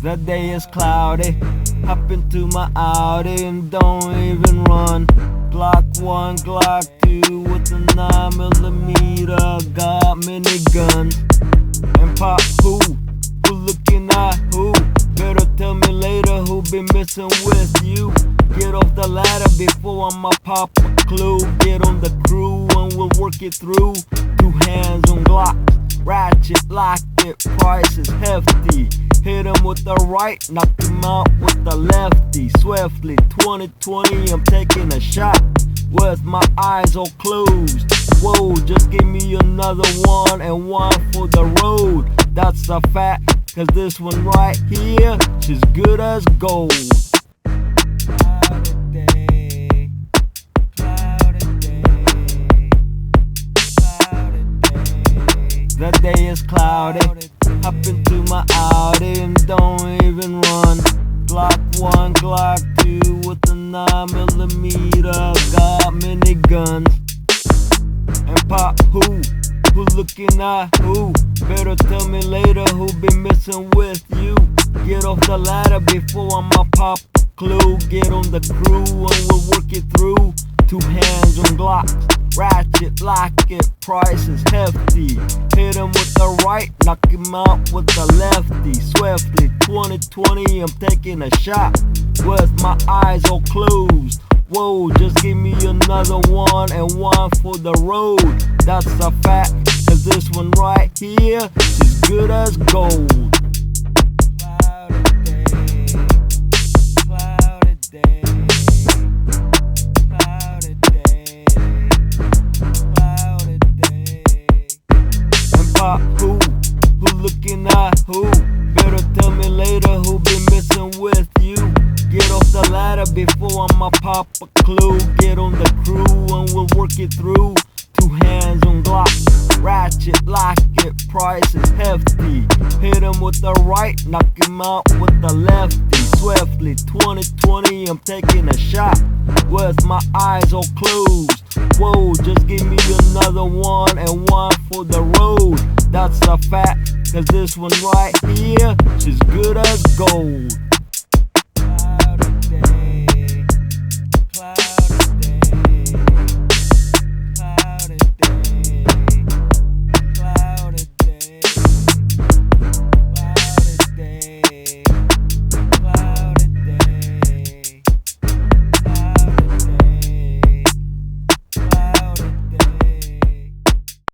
The day is cloudy, hop into my Audi and don't even run. Glock 1, Glock 2 with a 9mm, got many guns. And pop who looking at who? Better tell me later who been messing with you. Get off the ladder before I'ma pop a clue. Get on the crew and we'll work it through. 2 hands on Glocks, ratchet, lock it, price is hefty. Hit him with the right, knock him out with the lefty. Swiftly, 2020, I'm taking a shot with my eyes all closed. Whoa, just give me another one and one for the road. That's a fact, cause this one right here, she's good as gold. Cloudy day, cloudy day, cloudy day. The day is cloudy, hop into my Audi and don't even run. Glock 1, Glock 2 with a 9mm, got many guns. And pop who looking at who? Better tell me later who been messing with you. Get off the ladder before I'ma pop a clue. Get on the crew and we'll work it through. 2 hands on Glocks, ratchet, lock it, price is hefty. Hit him with the right, knock him out with the lefty. Swiftly, 2020, I'm taking a shot with my eyes all closed. Whoa, just give me another one and one for the road. That's a fact, cause this one right here is good as gold. Cloudy day, cloudy day, cloudy day, cloudy day. And pop who looking at who? Better tell me later who been messing with you. Get off the ladder before I'ma pop a clue. Get on the crew and we'll work it through. 2 hands on Glock, ratchet, lock it, price is hefty. Hit him with the right, knock him out with the lefty. Swiftly, 2020, I'm taking a shot with my eyes all closed. Whoa, just give me another one and one for the road. That's a fact, cause this one right here, she's good as gold.